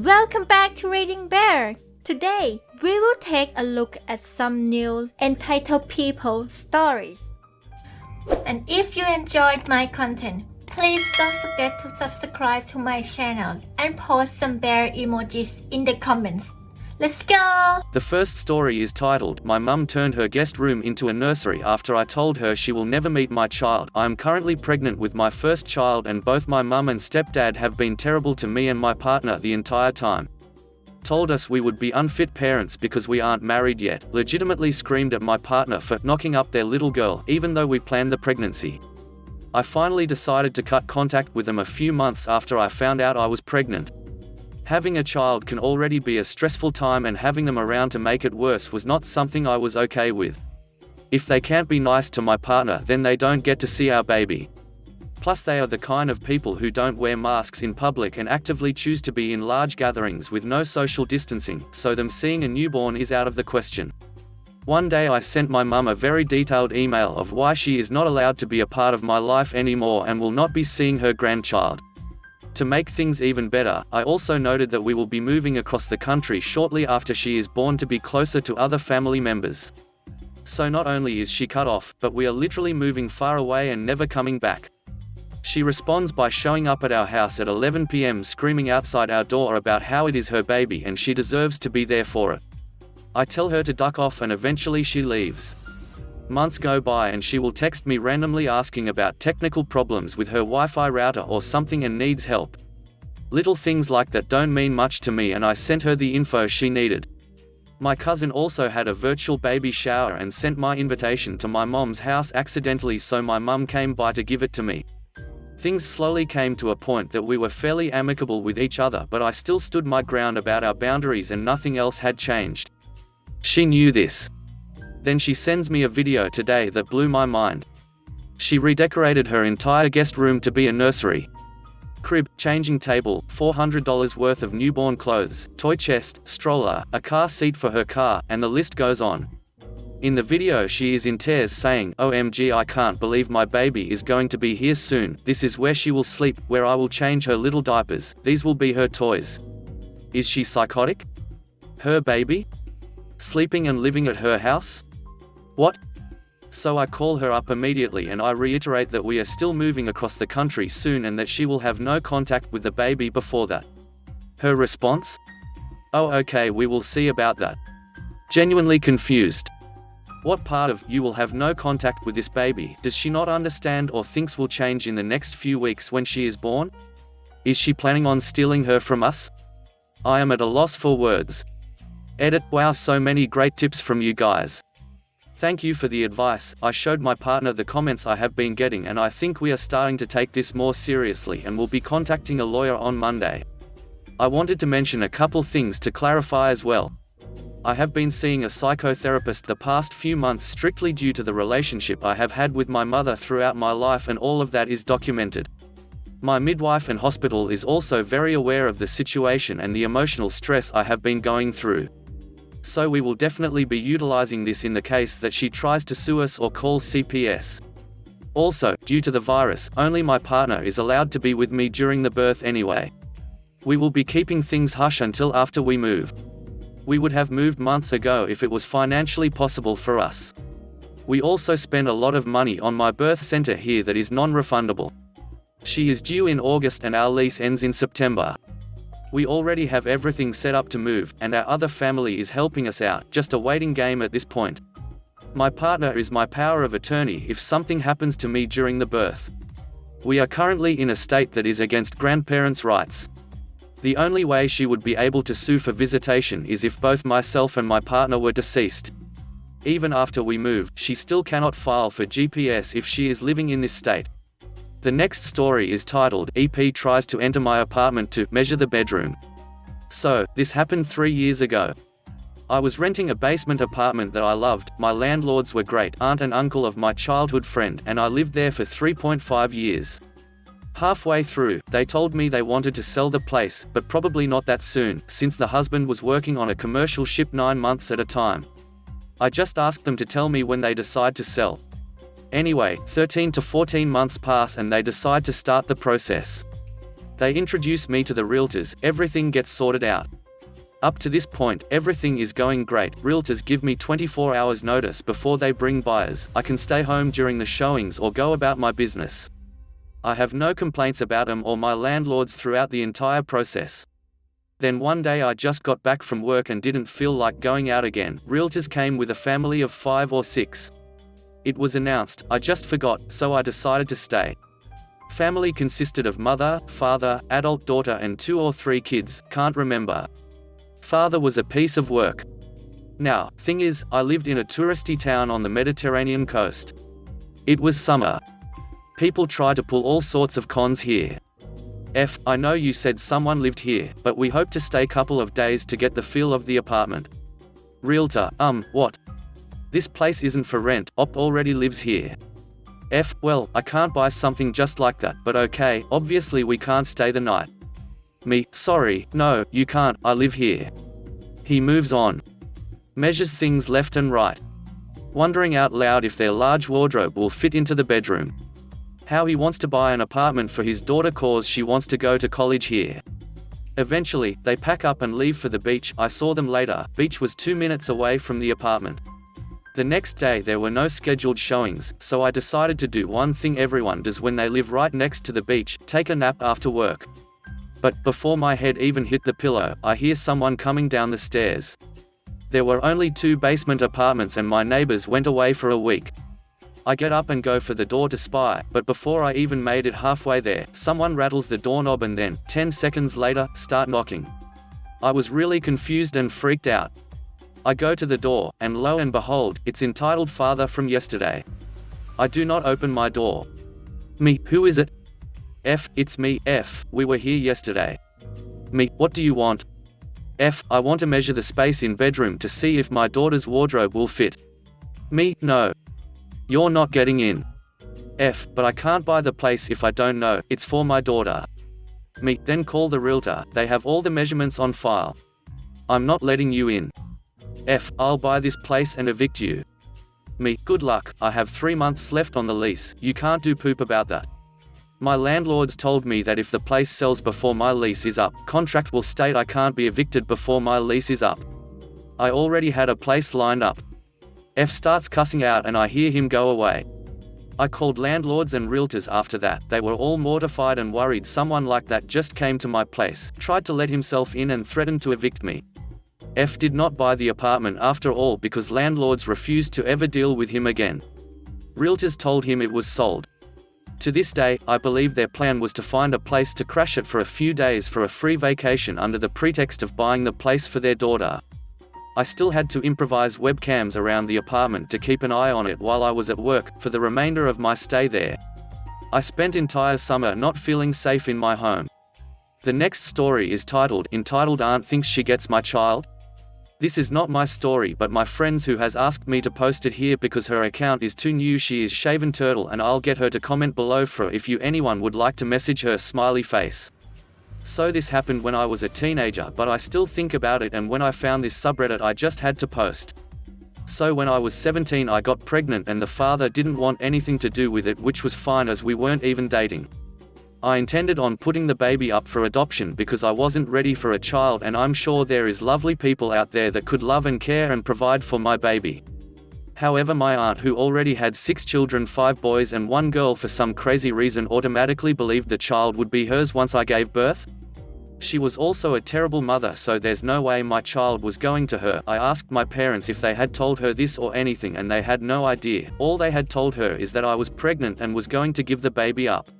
Welcome back to ReadingBear. Today, we will take a look at some new Entitledpeople stories. And if you enjoyed my content, please don't forget to subscribe to my channel and post some bear emojis in the comments. Let's go! The first story is titled, My Mum Turned Her Guest Room into a Nursery After I Told Her She Will Never Meet My Child. I am currently pregnant with my first child and both my mum and stepdad have been terrible to me and my partner the entire time. Told us we would be unfit parents because we aren't married yet. Legitimately screamed at my partner for knocking up their little girl, even though we planned the pregnancy. I finally decided to cut contact with them a few months after I found out I was pregnant. Having a child can already be a stressful time, and having them around to make it worse was not something I was okay with. If they can't be nice to my partner, then they don't get to see our baby. Plus they are the kind of people who don't wear masks in public and actively choose to be in large gatherings with no social distancing, so them seeing a newborn is out of the question. One day I sent my mum a very detailed email of why she is not allowed to be a part of my life anymore and will not be seeing her grandchild. To make things even better, I also noted that we will be moving across the country shortly after she is born to be closer to other family members. So not only is she cut off, but we are literally moving far away and never coming back. She responds by showing up at our house at 11 p.m. screaming outside our door about how it is her baby and she deserves to be there for it. I tell her to duck off and eventually she leaves. Months go by and she will text me randomly asking about technical problems with her Wi-Fi router or something and needs help. Little things like that don't mean much to me and I sent her the info she needed. My cousin also had a virtual baby shower and sent my invitation to my mom's house accidentally, so my mum came by to give it to me. Things slowly came to a point that we were fairly amicable with each other, but I still stood my ground about our boundaries and nothing else had changed. She knew this. Then she sends me a video today that blew my mind. She redecorated her entire guest room to be a nursery. Crib, changing table, $400 worth of newborn clothes, toy chest, stroller, a car seat for her car, and the list goes on. In the video she is in tears saying, "OMG, I can't believe my baby is going to be here soon. This is where she will sleep, where I will change her little diapers, these will be her toys." Is she psychotic? Her baby? Sleeping and living at her house? What? So I call her up immediately and I reiterate that we are still moving across the country soon and that she will have no contact with the baby before that. Her response? "Oh, okay, we will see about that." Genuinely confused. What part of "you will have no contact with this baby" does she not understand or thinks will change in the next few weeks when she is born? Is she planning on stealing her from us? I am at a loss for words. Edit. Wow, so many great tips from you guys. Thank you for the advice. I showed my partner the comments I have been getting and I think we are starting to take this more seriously and will be contacting a lawyer on Monday. I wanted to mention a couple things to clarify as well. I have been seeing a psychotherapist the past few months strictly due to the relationship I have had with my mother throughout my life, and all of that is documented. My midwife and hospital is also very aware of the situation and the emotional stress I have been going through. So we will definitely be utilizing this in the case that she tries to sue us or call CPS. Also, due to the virus, only my partner is allowed to be with me during the birth anyway. We will be keeping things hush until after we move. We would have moved months ago if it was financially possible for us. We also spend a lot of money on my birth center here that is non-refundable. She is due in August and our lease ends in September. We already have everything set up to move, and our other family is helping us out, just a waiting game at this point. My partner is my power of attorney if something happens to me during the birth. We are currently in a state that is against grandparents' rights. The only way she would be able to sue for visitation is if both myself and my partner were deceased. Even after we move, she still cannot file for GPS if she is living in this state. The next story is titled, EP Tries to Enter My Apartment to Measure the Bedroom. So, this happened 3 years ago. I was renting a basement apartment that I loved, my landlords were great, aunt and uncle of my childhood friend, and I lived there for 3.5 years. Halfway through, they told me they wanted to sell the place, but probably not that soon, since the husband was working on a commercial ship 9 months at a time. I just asked them to tell me when they decide to sell. Anyway, 13 to 14 months pass and they decide to start the process. They introduce me to the realtors, everything gets sorted out. Up to this point, everything is going great. Realtors give me 24 hours notice before they bring buyers. I can stay home during the showings or go about my business. I have no complaints about them or my landlords throughout the entire process. Then one day I just got back from work and didn't feel like going out again. Realtors came with a family of 5 or 6. It was announced, I just forgot, so I decided to stay. Family consisted of mother, father, adult daughter and 2 or 3 kids, can't remember. Father was a piece of work. Now, thing is, I lived in a touristy town on the Mediterranean coast. It was summer. People try to pull all sorts of cons here. I know you said someone lived here, but we hope to stay couple of days to get the feel of the apartment. Realtor, what? This place isn't for rent, Op already lives here. Well, I can't buy something just like that, but okay, obviously we can't stay the night. Me, sorry, no, you can't, I live here. He moves on. Measures things left and right. Wondering out loud if their large wardrobe will fit into the bedroom. How he wants to buy an apartment for his daughter cause she wants to go to college here. Eventually, they pack up and leave for the beach. I saw them later. Beach was 2 minutes away from the apartment. The next day there were no scheduled showings, so I decided to do one thing everyone does when they live right next to the beach, take a nap after work. But before my head even hit the pillow, I hear someone coming down the stairs. There were only 2 basement apartments and my neighbors went away for a week. I get up and go for the door to spy, but before I even made it halfway there, someone rattles the doorknob and then, 10 seconds later, start knocking. I was really confused and freaked out. I go to the door, and lo and behold, it's entitled father from yesterday. I do not open my door. Me, who is it? It's me, we were here yesterday. Me, what do you want? I want to measure the space in bedroom to see if my daughter's wardrobe will fit. Me, no. You're not getting in. But I can't buy the place if I don't know, it's for my daughter. Me, then call the realtor, they have all the measurements on file. I'm not letting you in. I'll buy this place and evict you. Me, good luck, I have 3 months left on the lease, you can't do poop about that. My landlords told me that if the place sells before my lease is up, contract will state I can't be evicted before my lease is up. I already had a place lined up. Starts cussing out and I hear him go away. I called landlords and realtors after that, they were all mortified and worried someone like that just came to my place, tried to let himself in and threatened to evict me. Did not buy the apartment after all because landlords refused to ever deal with him again. Realtors told him it was sold. To this day, I believe their plan was to find a place to crash it for a few days for a free vacation under the pretext of buying the place for their daughter. I still had to improvise webcams around the apartment to keep an eye on it while I was at work, for the remainder of my stay there. I spent entire summer not feeling safe in my home. The next story is entitled Aunt Thinks She Gets My Child. This is not my story but my friend's who has asked me to post it here because her account is too new. She is Shaven Turtle and I'll get her to comment below for if anyone would like to message her smiley face. So this happened when I was a teenager but I still think about it, and when I found this subreddit I just had to post. So when I was 17 I got pregnant and the father didn't want anything to do with it, which was fine as we weren't even dating. I intended on putting the baby up for adoption because I wasn't ready for a child, and I'm sure there is lovely people out there that could love and care and provide for my baby. However, my aunt, who already had 6 children, 5 boys and 1 girl, for some crazy reason automatically believed the child would be hers once I gave birth. She was also a terrible mother, so there's no way my child was going to her. I asked my parents if they had told her this or anything and they had no idea. All they had told her is that I was pregnant and was going to give the baby up.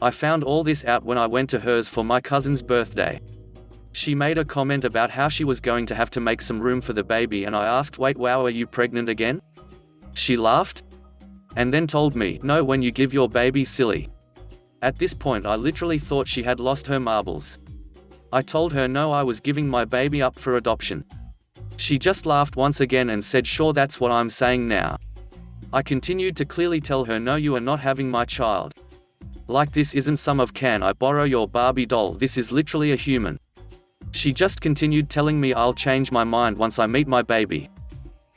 I found all this out when I went to hers for my cousin's birthday. She made a comment about how she was going to have to make some room for the baby, and I asked, wait, wow, are you pregnant again? She laughed and then told me, no, when you give your baby, silly. At this point I literally thought she had lost her marbles. I told her no, I was giving my baby up for adoption. She just laughed once again and said, sure, that's what I'm saying now. I continued to clearly tell her, no, you are not having my child. Like, this isn't some of can I borrow your Barbie doll, this is literally a human. She just continued telling me I'll change my mind once I meet my baby.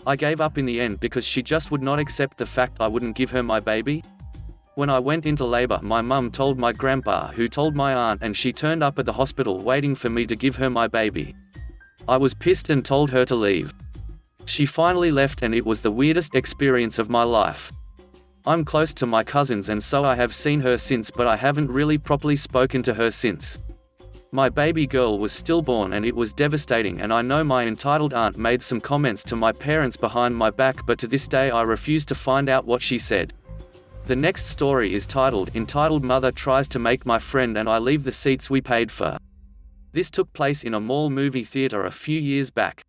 I gave up in the end because she just would not accept the fact I wouldn't give her my baby. When I went into labor, my mum told my grandpa, who told my aunt, and she turned up at the hospital waiting for me to give her my baby. I was pissed and told her to leave. She finally left, and it was the weirdest experience of my life. I'm close to my cousins, and so I have seen her since, but I haven't really properly spoken to her since. My baby girl was stillborn and it was devastating, and I know my entitled aunt made some comments to my parents behind my back, but to this day I refuse to find out what she said. The next story is titled, Entitled Mother Tries to Make My Friend and I Leave the Seats We Paid For. This took place in a mall movie theater a few years back.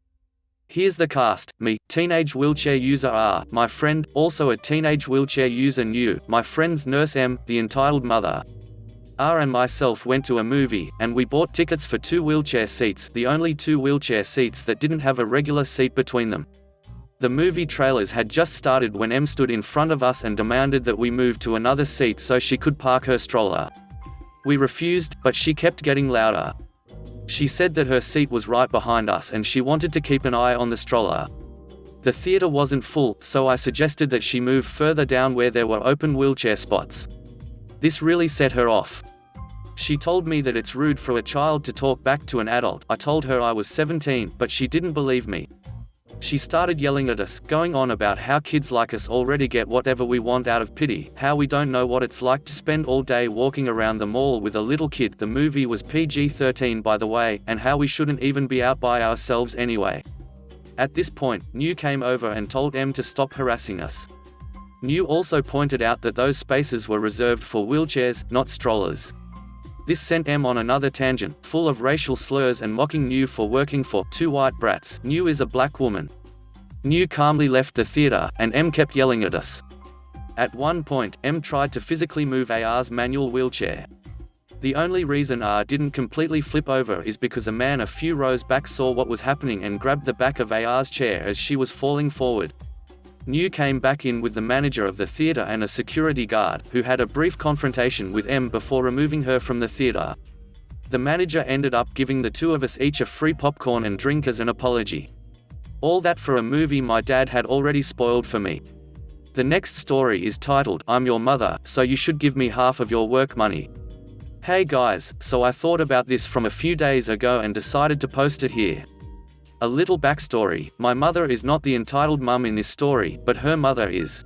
Here's the cast: me, teenage wheelchair user R, my friend, also a teenage wheelchair user New, my friend's nurse M, the entitled mother. R and myself went to a movie, and we bought tickets for 2 wheelchair seats, the only 2 wheelchair seats that didn't have a regular seat between them. The movie trailers had just started when M stood in front of us and demanded that we move to another seat so she could park her stroller. We refused, but she kept getting louder. She said that her seat was right behind us and she wanted to keep an eye on the stroller. The theater wasn't full, so I suggested that she move further down where there were open wheelchair spots. This really set her off. She told me that it's rude for a child to talk back to an adult. I told her I was 17, but she didn't believe me. She started yelling at us, going on about how kids like us already get whatever we want out of pity, how we don't know what it's like to spend all day walking around the mall with a little kid. The movie was PG-13 by the way, and how we shouldn't even be out by ourselves anyway. At this point, New came over and told M to stop harassing us. New also pointed out that those spaces were reserved for wheelchairs, not strollers. This sent M on another tangent, full of racial slurs and mocking New for working for 2 white brats. New is a black woman. New calmly left the theater, and M kept yelling at us. At one point, M tried to physically move AR's manual wheelchair. The only reason R didn't completely flip over is because a man a few rows back saw what was happening and grabbed the back of AR's chair as she was falling forward. New came back in with the manager of the theater and a security guard, who had a brief confrontation with M before removing her from the theater. The manager ended up giving the 2 of us each a free popcorn and drink as an apology. All that for a movie my dad had already spoiled for me. The next story is titled, I'm Your Mother, So You Should Give Me Half of Your Work Money. Hey guys, so I thought about this from a few days ago and decided to post it here. A little backstory: my mother is not the entitled mum in this story, but her mother is.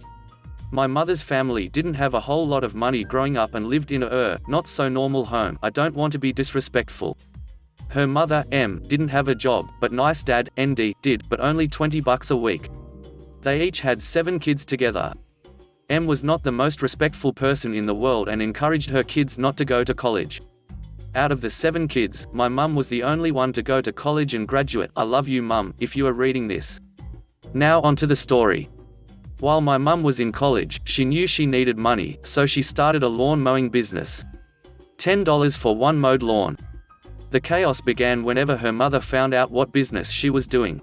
My mother's family didn't have a whole lot of money growing up and lived in a not so normal home. I don't want to be disrespectful. Her mother, M, didn't have a job, but nice dad, ND, did, but only $20 a week. They each had 7 kids together. M was not the most respectful person in the world and encouraged her kids not to go to college. Out of the 7 kids, my mum was the only one to go to college and graduate. I love you, Mum, if you are reading this. Now onto the story. While my mum was in college, she knew she needed money, so she started a lawn mowing business. $10 for one mowed lawn. The chaos began whenever her mother found out what business she was doing.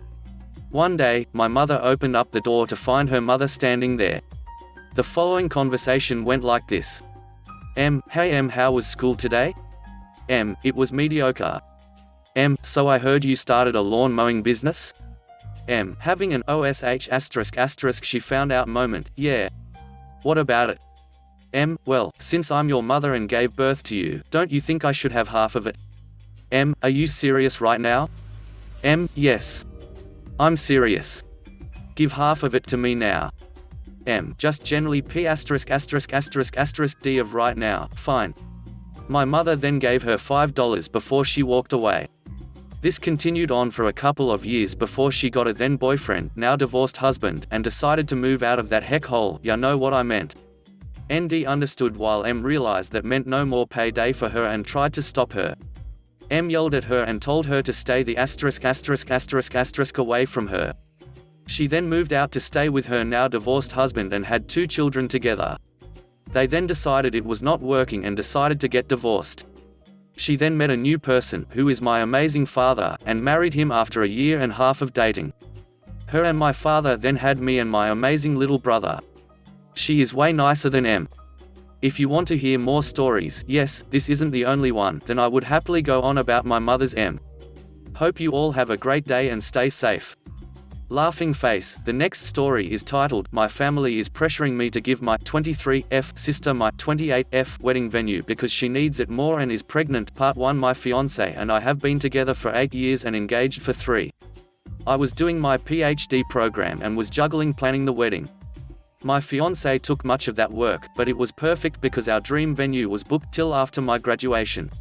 One day, my mother opened up the door to find her mother standing there. The following conversation went like this. M, hey M, how was school today? M, it was mediocre. M, so I heard you started a lawn mowing business? M, having an OSH***, she found out moment, yeah. What about it? M, well, since I'm your mother and gave birth to you, don't you think I should have half of it? M, are you serious right now? M, yes. I'm serious. Give half of it to me now. M, just generally P********* D of right now, fine. My mother then gave her $5 before she walked away. This continued on for a couple of years before she got a then boyfriend, now divorced husband, and decided to move out of that heck hole. Ya know what I meant. ND understood while M realized that meant no more payday for her and tried to stop her. M yelled at her and told her to stay the ***** away from her. She then moved out to stay with her now divorced husband and had 2 children together. They then decided it was not working and decided to get divorced. She then met a new person, who is my amazing father, and married him after a year and a half of dating. Her and my father then had me and my amazing little brother. She is way nicer than M. If you want to hear more stories, yes, this isn't the only one, then I would happily go on about my mother's M. Hope you all have a great day and stay safe. Laughing face. The next story is titled, My family is pressuring me to give my 23F sister my 28F wedding venue because she needs it more and is pregnant. Part 1. My fiancé and I have been together for 8 years and engaged for 3. I was doing my PhD program and was juggling planning the wedding. My fiancé took much of that work, but it was perfect because our dream venue was booked till after my graduation.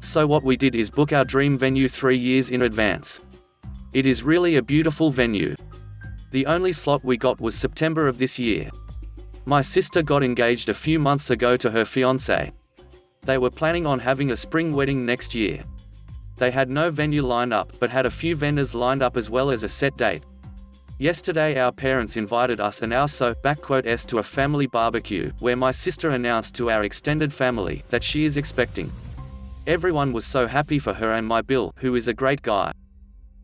So what we did is book our dream venue 3 years in advance. It is really a beautiful venue. The only slot we got was September of this year. My sister got engaged a few months ago to her fiancé. They were planning on having a spring wedding next year. They had no venue lined up, but had a few vendors lined up as well as a set date. Yesterday our parents invited us and our to a family barbecue, where my sister announced to our extended family that she is expecting. Everyone was so happy for her and my Bill, who is a great guy.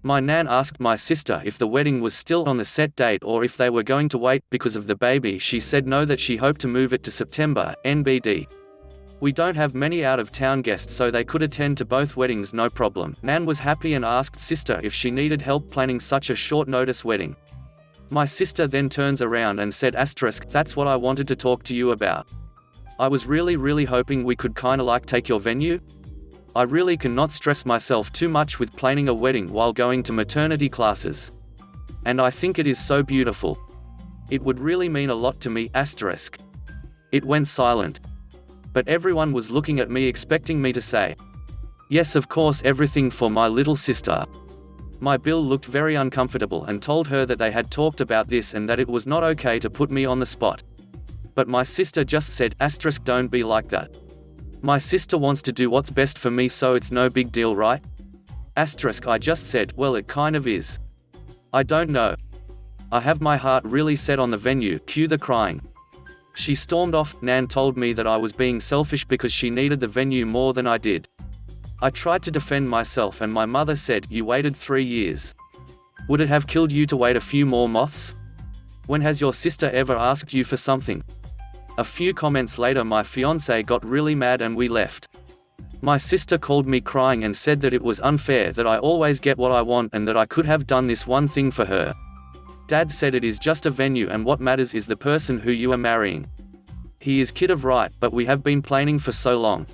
My nan asked my sister if the wedding was still on the set date or if they were going to wait because of the baby. She said no, that she hoped to move it to September, NBD. We don't have many out-of-town guests so they could attend to both weddings no problem. Nan was happy and asked sister if she needed help planning such a short-notice wedding. My sister then turns around and said that's what I wanted to talk to you about. I was really hoping we could kinda like take your venue. I really cannot stress myself too much with planning a wedding while going to maternity classes. And I think it is so beautiful. It would really mean a lot to me. It went silent. But everyone was looking at me expecting me to say, yes, of course, everything for my little sister. My Bill looked very uncomfortable and told her that they had talked about this and that it was not okay to put me on the spot. But my sister just said, don't be like that. My sister wants to do what's best for me, so it's no big deal, right? I just said, well, it kind of is. I don't know. I have my heart really set on the venue. Cue the crying. She stormed off. Nan told me that I was being selfish because she needed the venue more than I did. I tried to defend myself and my mother said, you waited 3 years. Would it have killed you to wait a few more months? When has your sister ever asked you for something? A few comments later my fiancé got really mad and we left. My sister called me crying and said that it was unfair that I always get what I want and that I could have done this one thing for her. Dad said it is just a venue and what matters is the person who you are marrying. He is kid of right, but we have been planning for so long.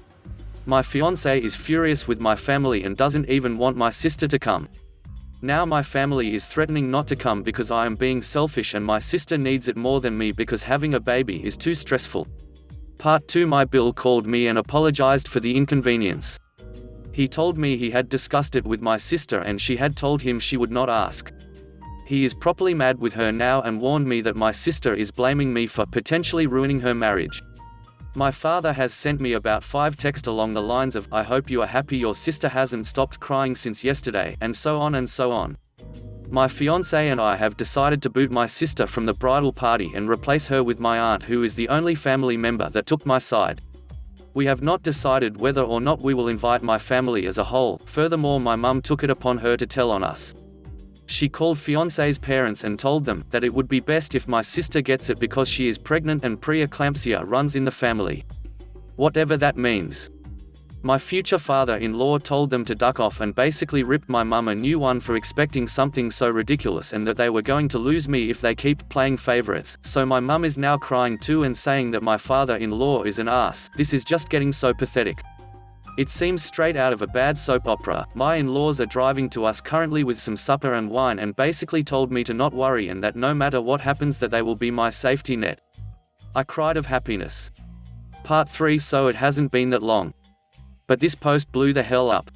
My fiancé is furious with my family and doesn't even want my sister to come. Now my family is threatening not to come because I am being selfish and my sister needs it more than me because having a baby is too stressful. Part 2. My Bill called me and apologized for the inconvenience. He told me he had discussed it with my sister and she had told him she would not ask. He is properly mad with her now and warned me that my sister is blaming me for potentially ruining her marriage. My father has sent me about 5 texts along the lines of, I hope you are happy your sister hasn't stopped crying since yesterday, and so on and so on. My fiancé and I have decided to boot my sister from the bridal party and replace her with my aunt, who is the only family member that took my side. We have not decided whether or not we will invite my family as a whole. Furthermore, my mum took it upon her to tell on us. She called fiancé's parents and told them that it would be best if my sister gets it because she is pregnant and preeclampsia runs in the family. Whatever that means. My future father-in-law told them to duck off and basically ripped my mum a new one for expecting something so ridiculous and that they were going to lose me if they keep playing favorites. So my mum is now crying too and saying that my father-in-law is an ass. This is just getting so pathetic. It seems straight out of a bad soap opera. My in-laws are driving to us currently with some supper and wine and basically told me to not worry and that no matter what happens that they will be my safety net. I cried of happiness. Part 3. So it hasn't been that long. But this post blew the hell up.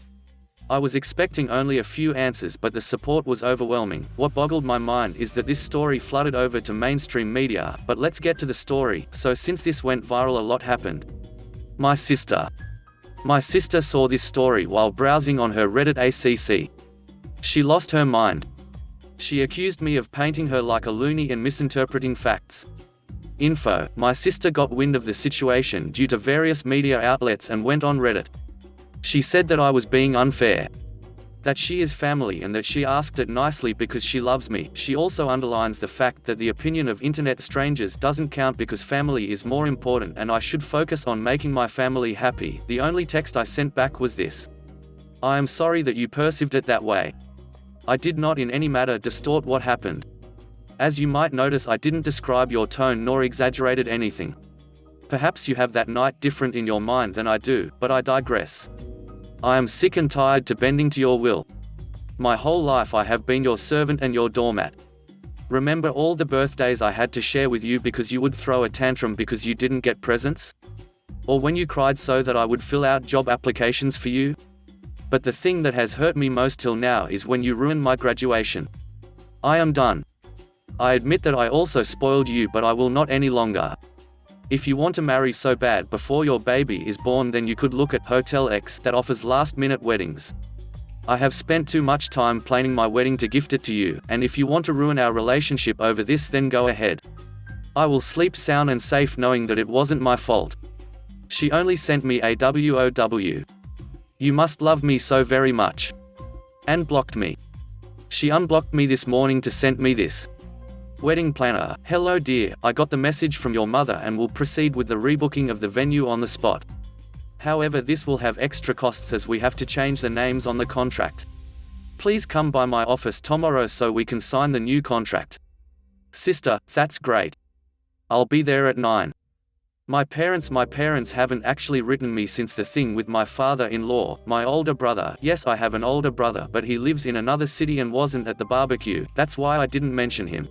I was expecting only a few answers but the support was overwhelming. What boggled my mind is that this story flooded over to mainstream media, but let's get to the story. So since this went viral a lot happened. My sister saw this story while browsing on her Reddit ACC. She lost her mind. She accused me of painting her like a loony and misinterpreting facts. Info: my sister got wind of the situation due to various media outlets and went on Reddit. She said that I was being unfair. That she is family and that she asked it nicely because she loves me. She also underlines the fact that the opinion of internet strangers doesn't count because family is more important and I should focus on making my family happy. The only text I sent back was this: I am sorry that you perceived it that way. I did not in any matter distort what happened. As you might notice, I didn't describe your tone nor exaggerated anything. Perhaps you have that night different in your mind than I do, but I digress. I am sick and tired to bending to your will. My whole life I have been your servant and your doormat. Remember all the birthdays I had to share with you because you would throw a tantrum because you didn't get presents? Or when you cried so that I would fill out job applications for you? But the thing that has hurt me most till now is when you ruined my graduation. I am done. I admit that I also spoiled you, but I will not any longer. If you want to marry so bad before your baby is born, then you could look at Hotel X that offers last-minute weddings. I have spent too much time planning my wedding to gift it to you, and if you want to ruin our relationship over this, then go ahead. I will sleep sound and safe knowing that it wasn't my fault. She only sent me a WOW. You must love me so very much. And blocked me. She unblocked me this morning to send me this. Wedding planner, hello dear, I got the message from your mother and will proceed with the rebooking of the venue on the spot. However, this will have extra costs as we have to change the names on the contract. Please come by my office tomorrow so we can sign the new contract. Sister, that's great. I'll be there at 9. My parents haven't actually written me since the thing with my father-in-law, my older brother. Yes, I have an older brother, but he lives in another city and wasn't at the barbecue, that's why I didn't mention him.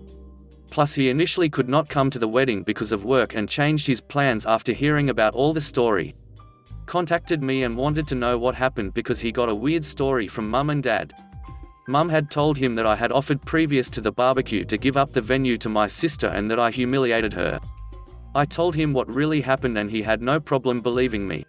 Plus he initially could not come to the wedding because of work and changed his plans after hearing about all the story. Contacted me and wanted to know what happened because he got a weird story from Mum and Dad. Mum had told him that I had offered previous to the barbecue to give up the venue to my sister and that I humiliated her. I told him what really happened and he had no problem believing me.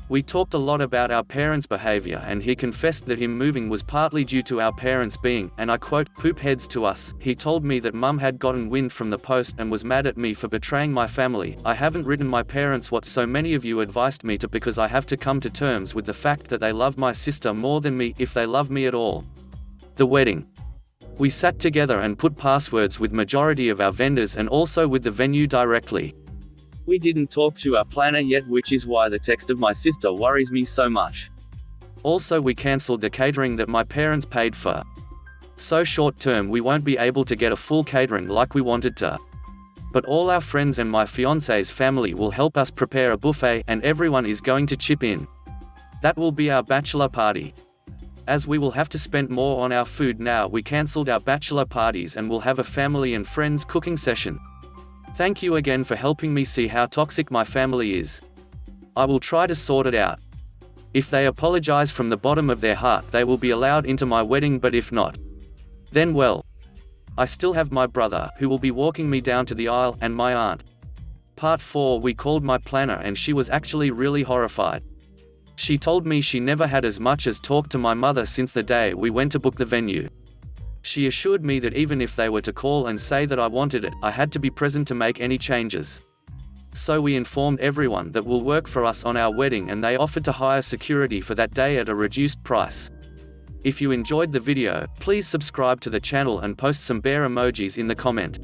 We talked a lot about our parents' behavior and he confessed that him moving was partly due to our parents being, and I quote, poop heads to us. He told me that Mum had gotten wind from the post and was mad at me for betraying my family. I haven't written my parents what so many of you advised me to because I have to come to terms with the fact that they love my sister more than me, if they love me at all. The wedding. We sat together and put passwords with majority of our vendors and also with the venue directly. We didn't talk to our planner yet, which is why the text of my sister worries me so much. Also, we cancelled the catering that my parents paid for. So short term we won't be able to get a full catering like we wanted to. But all our friends and my fiance's family will help us prepare a buffet and everyone is going to chip in. That will be our bachelor party. As we will have to spend more on our food now, we cancelled our bachelor parties and will have a family and friends cooking session. Thank you again for helping me see how toxic my family is. I will try to sort it out. If they apologize from the bottom of their heart, they will be allowed into my wedding, but if not, then well. I still have my brother, who will be walking me down to the aisle, and my aunt. Part 4. We called my planner and she was actually really horrified. She told me she never had as much as talked to my mother since the day we went to book the venue. She assured me that even if they were to call and say that I wanted it, I had to be present to make any changes. So we informed everyone that will work for us on our wedding and they offered to hire security for that day at a reduced price. If you enjoyed the video, please subscribe to the channel and post some bear emojis in the comment.